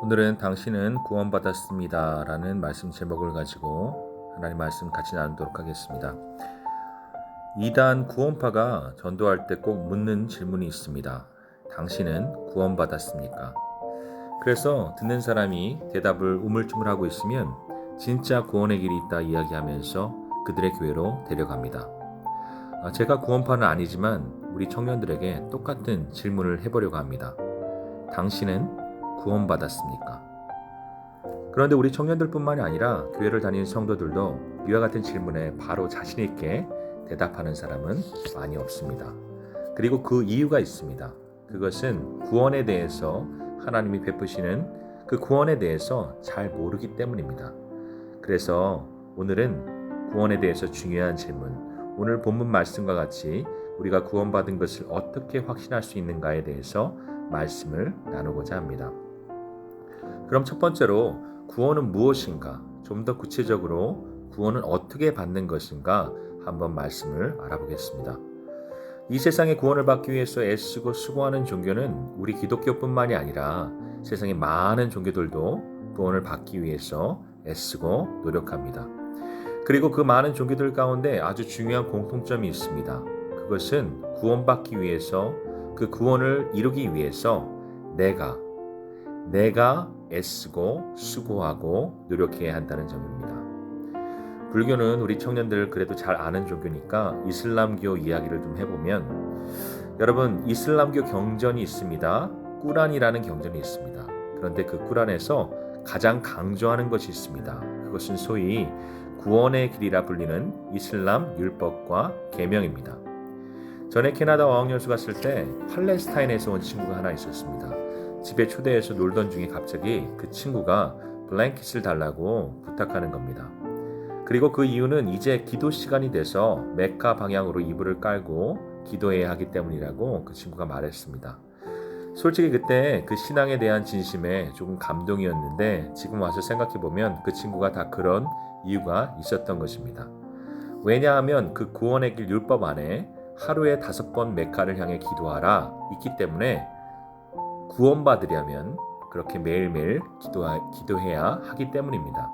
오늘은 당신은 구원받았습니다 라는 말씀 제목을 가지고 하나님 말씀 같이 나누도록 하겠습니다. 이단 구원파가 전도할 때 꼭 묻는 질문이 있습니다. 당신은 구원받았습니까? 그래서 듣는 사람이 대답을 우물쭈물하고 있으면 진짜 구원의 길이 있다 이야기하면서 그들의 교회로 데려갑니다. 제가 구원파는 아니지만 우리 청년들에게 똑같은 질문을 해보려고 합니다. 당신은 구원받았습니까? 그런데 우리 청년들뿐만이 아니라 교회를 다니는 성도들도 이와 같은 질문에 바로 자신 있게 대답하는 사람은 많이 없습니다. 그리고 그 이유가 있습니다. 그것은 구원에 대해서 하나님이 베푸시는 그 구원에 대해서 잘 모르기 때문입니다. 그래서 오늘은 구원에 대해서 중요한 질문, 오늘 본문 말씀과 같이 우리가 구원받은 것을 어떻게 확신할 수 있는가에 대해서 말씀을 나누고자 합니다. 그럼 첫 번째로 구원은 무엇인가? 좀 더 구체적으로 구원은 어떻게 받는 것인가? 한번 말씀을 알아보겠습니다. 이 세상에 구원을 받기 위해서 애쓰고 수고하는 종교는 우리 기독교뿐만이 아니라 세상의 많은 종교들도 구원을 받기 위해서 애쓰고 노력합니다. 그리고 그 많은 종교들 가운데 아주 중요한 공통점이 있습니다. 그것은 구원받기 위해서, 그 구원을 이루기 위해서 내가 애쓰고 수고하고 노력해야 한다는 점입니다. 불교는 우리 청년들 그래도 잘 아는 종교니까 이슬람교 이야기를 좀 해보면, 여러분, 이슬람교 경전이 있습니다. 꾸란이라는 경전이 있습니다. 그런데 그 꾸란에서 가장 강조하는 것이 있습니다. 그것은 소위 구원의 길이라 불리는 이슬람 율법과 계명입니다. 전에 캐나다 어학연수 갔을 때 팔레스타인에서 온 친구가 하나 있었습니다. 집에 초대해서 놀던 중에 갑자기 그 친구가 블랭킷을 달라고 부탁하는 겁니다. 그리고 그 이유는 이제 기도 시간이 돼서 메카 방향으로 이불을 깔고 기도해야 하기 때문이라고 그 친구가 말했습니다. 솔직히 그때 그 신앙에 대한 진심에 조금 감동이었는데 지금 와서 생각해보면 그 친구가 다 그런 이유가 있었던 것입니다. 왜냐하면 그 구원의 길 율법 안에 하루에 5번 메카를 향해 기도하라 있기 때문에 구원받으려면 그렇게 매일매일 기도해야 하기 때문입니다.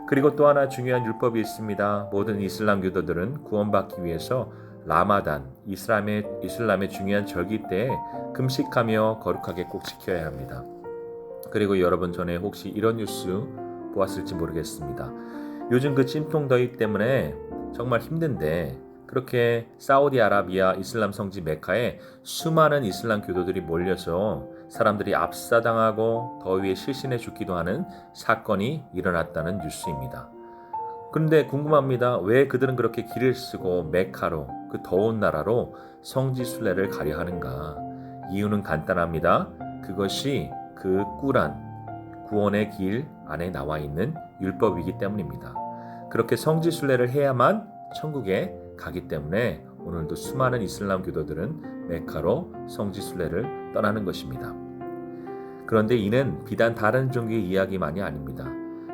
그리고 또 하나 중요한 율법이 있습니다. 모든 이슬람 교도들은 구원받기 위해서 라마단, 이슬람의 중요한 절기 때에 금식하며 거룩하게 꼭 지켜야 합니다. 그리고 여러분 전에 혹시 이런 뉴스 보았을지 모르겠습니다. 요즘 그 찜통 더위 때문에 정말 힘든데 그렇게 사우디아라비아 이슬람 성지 메카에 수많은 이슬람 교도들이 몰려서 사람들이 압사당하고 더위에 실신해 죽기도 하는 사건이 일어났다는 뉴스입니다. 그런데 궁금합니다. 왜 그들은 그렇게 길을 쓰고 메카로, 그 더운 나라로 성지 순례를 가려 하는가? 이유는 간단합니다. 그것이 그 꾸란, 구원의 길 안에 나와 있는 율법이기 때문입니다. 그렇게 성지 순례를 해야만 천국에 가기 때문에 오늘도 수많은 이슬람 교도들은 메카로 성지 순례를 떠나는 것입니다. 그런데 이는 비단 다른 종교의 이야기만이 아닙니다.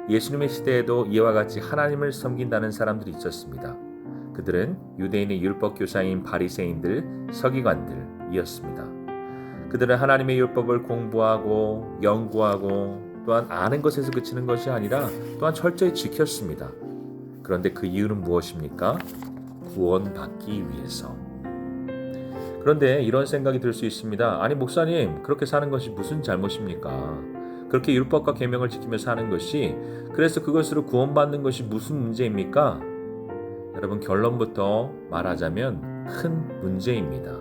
예수님의 시대에도 이와 같이 하나님을 섬긴다는 사람들이 있었습니다. 그들은 유대인의 율법 교사인 바리새인들, 서기관들이었습니다. 그들은 하나님의 율법을 공부하고 연구하고 또한 아는 것에서 그치는 것이 아니라 또한 철저히 지켰습니다. 그런데 그 이유는 무엇입니까? 구원받기 위해서. 그런데 이런 생각이 들 수 있습니다. 아니 목사님, 그렇게 사는 것이 무슨 잘못입니까? 그렇게 율법과 계명을 지키며 사는 것이, 그래서 그것으로 구원받는 것이 무슨 문제입니까? 여러분, 결론부터 말하자면 큰 문제입니다.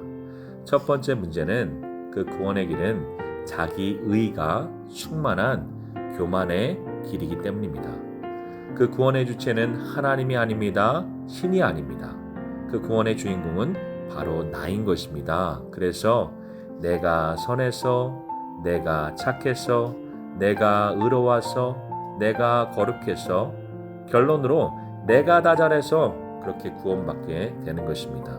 첫 번째 문제는 그 구원의 길은 자기 의가 충만한 교만의 길이기 때문입니다. 그 구원의 주체는 하나님이 아닙니다. 신이 아닙니다. 그 구원의 주인공은 바로 나인 것입니다. 그래서 내가 선해서, 내가 착해서, 내가 의로워서, 내가 거룩해서, 결론으로 내가 다 잘해서 그렇게 구원받게 되는 것입니다.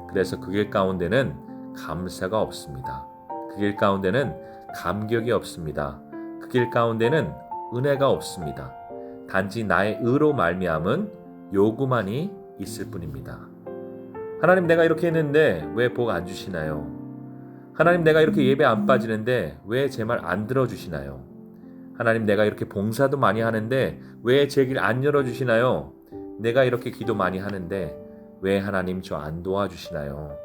그래서 그 길 가운데는 감사가 없습니다. 그 길 가운데는 감격이 없습니다. 그 길 가운데는 은혜가 없습니다. 단지 나의 의로 말미암은 요구만이 있을 뿐입니다. 하나님, 내가 이렇게 했는데 왜 복 안 주시나요? 하나님, 내가 이렇게 예배 안 빠지는데 왜 제 말 안 들어주시나요? 하나님, 내가 이렇게 봉사도 많이 하는데 왜 제 길 안 열어주시나요? 내가 이렇게 기도 많이 하는데 왜 하나님 저 안 도와주시나요?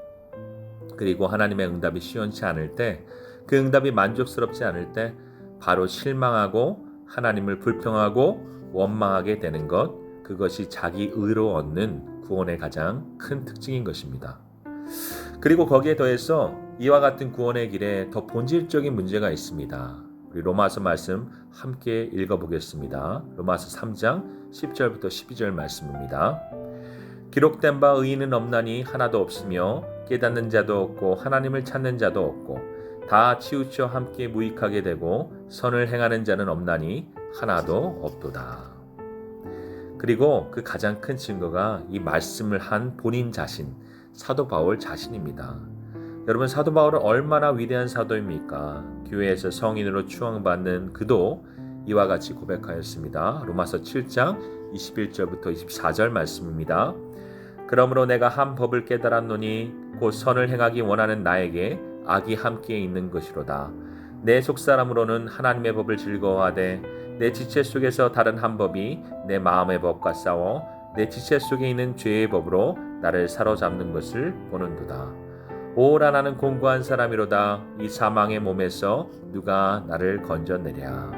그리고 하나님의 응답이 시원치 않을 때, 그 응답이 만족스럽지 않을 때 바로 실망하고 하나님을 불평하고 원망하게 되는 것, 그것이 자기 의로 얻는 구원의 가장 큰 특징인 것입니다. 그리고 거기에 더해서 이와 같은 구원의 길에 더 본질적인 문제가 있습니다. 우리 로마서 말씀 함께 읽어보겠습니다. 로마서 3장 10절부터 12절 말씀입니다. 기록된 바 의인은 없나니 하나도 없으며 깨닫는 자도 없고 하나님을 찾는 자도 없고 다 치우쳐 함께 무익하게 되고 선을 행하는 자는 없나니 하나도 없도다. 그리고 그 가장 큰 증거가 이 말씀을 한 본인 자신, 사도 바울 자신입니다. 여러분, 사도 바울은 얼마나 위대한 사도입니까? 교회에서 성인으로 추앙받는 그도 이와 같이 고백하였습니다. 로마서 7장 21절부터 24절 말씀입니다. 그러므로 내가 한 법을 깨달았노니 곧 선을 행하기 원하는 나에게 악이 함께 있는 것이로다. 내 속사람으로는 하나님의 법을 즐거워하되 내 지체 속에서 다른 한 법이 내 마음의 법과 싸워 내 지체 속에 있는 죄의 법으로 나를 사로잡는 것을 보는도다. 오라, 나는 공고한 사람이로다. 이 사망의 몸에서 누가 나를 건져내랴.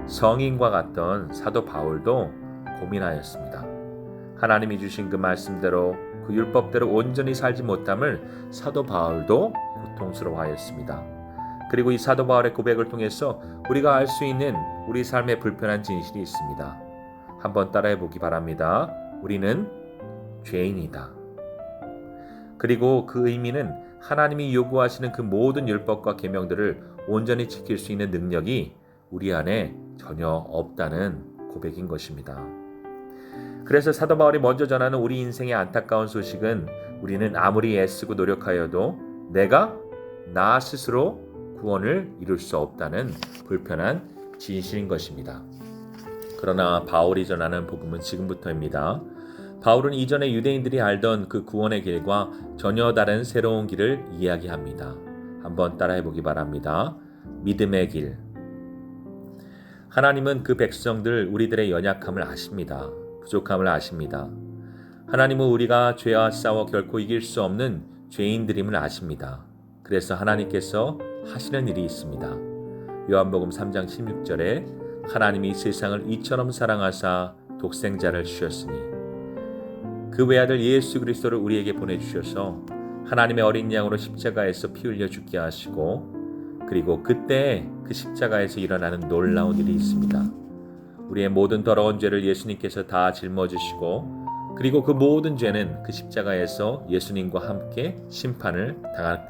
성인과 같던 사도 바울도 고민하였습니다. 하나님이 주신 그 말씀대로, 그 율법대로 온전히 살지 못함을 사도 바울도 고통스러워하였습니다. 그리고 이 사도 바울의 고백을 통해서 우리가 알 수 있는 우리 삶의 불편한 진실이 있습니다. 한번 따라해 보기 바랍니다. 우리는 죄인이다. 그리고 그 의미는 하나님이 요구하시는 그 모든 율법과 계명들을 온전히 지킬 수 있는 능력이 우리 안에 전혀 없다는 고백인 것입니다. 그래서 사도 바울이 먼저 전하는 우리 인생의 안타까운 소식은, 우리는 아무리 애쓰고 노력하여도 내가 나 스스로 구원을 이룰 수 없다는 불편한 진실인 것입니다. 그러나 바울이 전하는 복음은 지금부터입니다. 바울은 이전에 유대인들이 알던 그 구원의 길과 전혀 다른 새로운 길을 이야기합니다. 한번 따라해 보기 바랍니다. 믿음의 길. 하나님은 그 백성들, 우리들의 연약함을 아십니다. 부족함을 아십니다. 하나님은 우리가 죄와 싸워 결코 이길 수 없는 죄인들임을 아십니다. 그래서 하나님께서 하시는 일이 있습니다. 요한복음 3장 16절에 하나님이 세상을 이처럼 사랑하사 독생자를 주셨으니, 그 외아들 예수 그리스도를 우리에게 보내주셔서 하나님의 어린 양으로 십자가에서 피 흘려 죽게 하시고, 그리고 그때 그 십자가에서 일어나는 놀라운 일이 있습니다. 우리의 모든 더러운 죄를 예수님께서 다 짊어지시고, 그리고 그 모든 죄는 그 십자가에서 예수님과 함께 심판을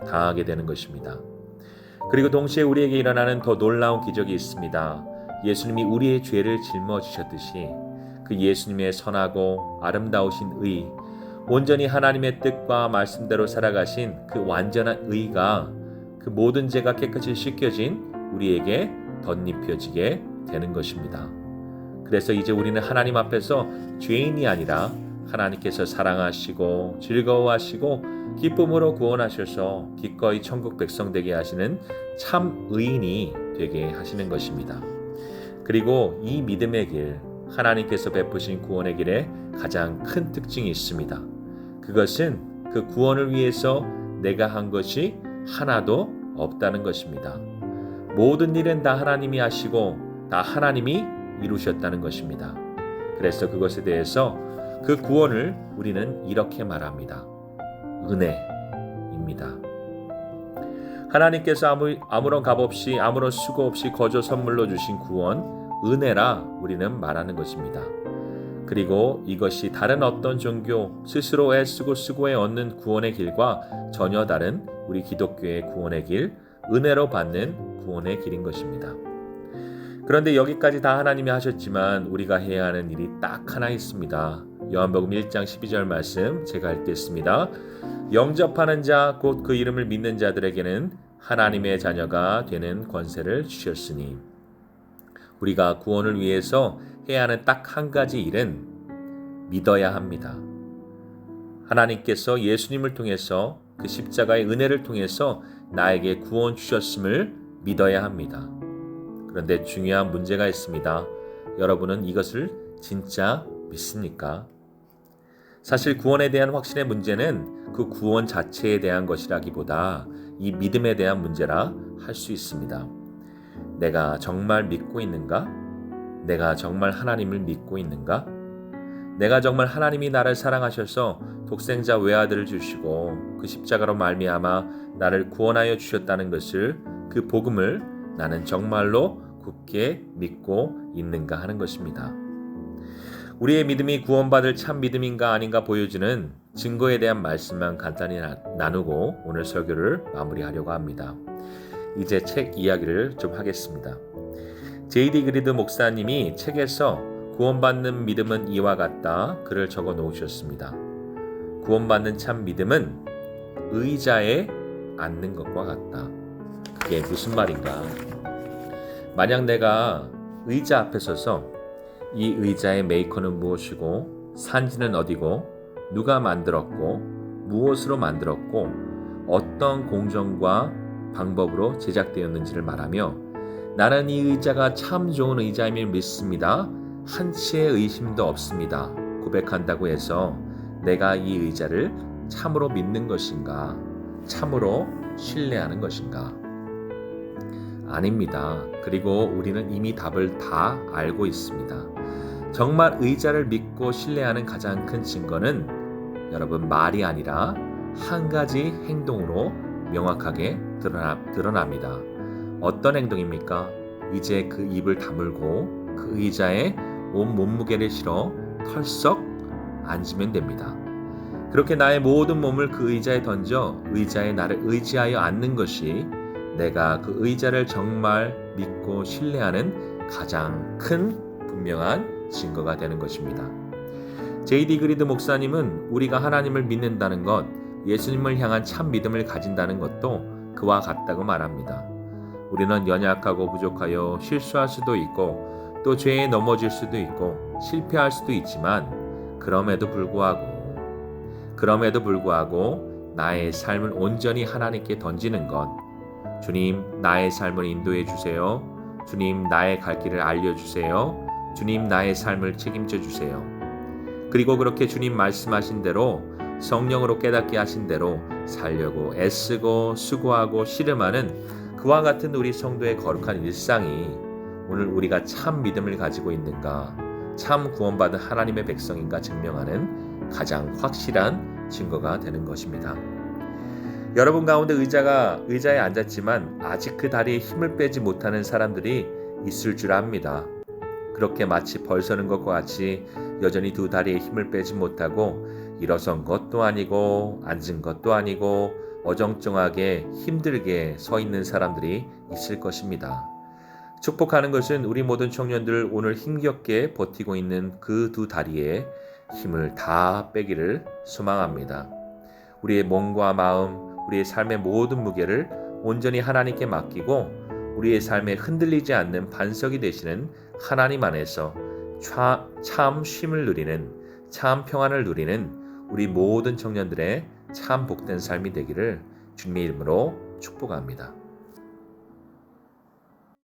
당하게 되는 것입니다. 그리고 동시에 우리에게 일어나는 더 놀라운 기적이 있습니다. 예수님이 우리의 죄를 짊어지셨듯이 그 예수님의 선하고 아름다우신 의, 온전히 하나님의 뜻과 말씀대로 살아가신 그 완전한 의가 그 모든 죄가 깨끗이 씻겨진 우리에게 덧입혀지게 되는 것입니다. 그래서 이제 우리는 하나님 앞에서 죄인이 아니라 하나님께서 사랑하시고 즐거워하시고 기쁨으로 구원하셔서 기꺼이 천국 백성 되게 하시는 참 의인이 되게 하시는 것입니다. 그리고 이 믿음의 길, 하나님께서 베푸신 구원의 길에 가장 큰 특징이 있습니다. 그것은 그 구원을 위해서 내가 한 것이 하나도 없다는 것입니다. 모든 일은 다 하나님이 하시고 다 하나님이 이루셨다는 것입니다. 그래서 그것에 대해서 그 구원을 우리는 이렇게 말합니다. 은혜입니다. 하나님께서 아무런 값 없이, 아무런 수고 없이 거저 선물로 주신 구원, 은혜라 우리는 말하는 것입니다. 그리고 이것이 다른 어떤 종교, 스스로 애쓰고 수고해 얻는 구원의 길과 전혀 다른 우리 기독교의 구원의 길, 은혜로 받는 구원의 길인 것입니다. 그런데 여기까지 다 하나님이 하셨지만 우리가 해야 하는 일이 딱 하나 있습니다. 요한복음 1장 12절 말씀 제가 읽겠습니다. 영접하는 자, 곧 그 이름을 믿는 자들에게는 하나님의 자녀가 되는 권세를 주셨으니, 우리가 구원을 위해서 해야 하는 딱 한 가지 일은 믿어야 합니다. 하나님께서 예수님을 통해서 그 십자가의 은혜를 통해서 나에게 구원 주셨음을 믿어야 합니다. 그런데 중요한 문제가 있습니다. 여러분은 이것을 진짜 믿습니까? 사실 구원에 대한 확신의 문제는 그 구원 자체에 대한 것이라기보다 이 믿음에 대한 문제라 할 수 있습니다. 내가 정말 믿고 있는가? 내가 정말 하나님을 믿고 있는가? 내가 정말 하나님이 나를 사랑하셔서 독생자 외아들을 주시고 그 십자가로 말미암아 나를 구원하여 주셨다는 것을, 그 복음을 나는 정말로 굳게 믿고 있는가 하는 것입니다. 우리의 믿음이 구원받을 참 믿음인가 아닌가 보여주는 증거에 대한 말씀만 간단히 나누고 오늘 설교를 마무리하려고 합니다. 이제 책 이야기를 좀 하겠습니다. J.D. 그리드 목사님이 책에서 구원받는 믿음은 이와 같다 글을 적어 놓으셨습니다. 구원받는 참 믿음은 의자에 앉는 것과 같다. 그게 무슨 말인가? 만약 내가 의자 앞에 서서 이 의자의 메이커는 무엇이고 산지는 어디고 누가 만들었고 무엇으로 만들었고 어떤 공정과 방법으로 제작되었는지를 말하며 나는 이 의자가 참 좋은 의자임을 믿습니다. 한치의 의심도 없습니다. 고백한다고 해서 내가 이 의자를 참으로 믿는 것인가? 참으로 신뢰하는 것인가? 아닙니다. 그리고 우리는 이미 답을 다 알고 있습니다. 정말 의자를 믿고 신뢰하는 가장 큰 증거는 여러분 말이 아니라 한 가지 행동으로 명확하게 드러납니다. 어떤 행동입니까? 이제 그 입을 다물고 그 의자에 온 몸무게를 실어 털썩 앉으면 됩니다. 그렇게 나의 모든 몸을 그 의자에 던져 의자에 나를 의지하여 앉는 것이 내가 그 의자를 정말 믿고 신뢰하는 가장 큰 분명한 증거가 되는 것입니다. J.D. 그리드 목사님은 우리가 하나님을 믿는다는 것, 예수님을 향한 참 믿음을 가진다는 것도 그와 같다고 말합니다. 우리는 연약하고 부족하여 실수할 수도 있고 또 죄에 넘어질 수도 있고 실패할 수도 있지만 그럼에도 불구하고 나의 삶을 온전히 하나님께 던지는 것, 주님 나의 삶을 인도해 주세요. 주님 나의 갈 길을 알려주세요. 주님 나의 삶을 책임져 주세요. 그리고 그렇게 주님 말씀하신 대로 성령으로 깨닫게 하신 대로 살려고 애쓰고 수고하고 씨름하는 그와 같은 우리 성도의 거룩한 일상이 오늘 우리가 참 믿음을 가지고 있는가, 참 구원받은 하나님의 백성인가 증명하는 가장 확실한 증거가 되는 것입니다. 여러분 가운데 의자에 앉았지만 아직 그 다리에 힘을 빼지 못하는 사람들이 있을 줄 압니다. 그렇게 마치 벌서는 것과 같이 여전히 두 다리에 힘을 빼지 못하고 일어선 것도 아니고 앉은 것도 아니고 어정쩡하게 힘들게 서 있는 사람들이 있을 것입니다. 축복하는 것은 우리 모든 청년들 오늘 힘겹게 버티고 있는 그 두 다리에 힘을 다 빼기를 소망합니다. 우리의 몸과 마음, 우리의 삶의 모든 무게를 온전히 하나님께 맡기고 우리의 삶에 흔들리지 않는 반석이 되시는 하나님 안에서 참 쉼을 누리는, 참 평안을 누리는 우리 모든 청년들의 참 복된 삶이 되기를 주님의 이름으로 축복합니다.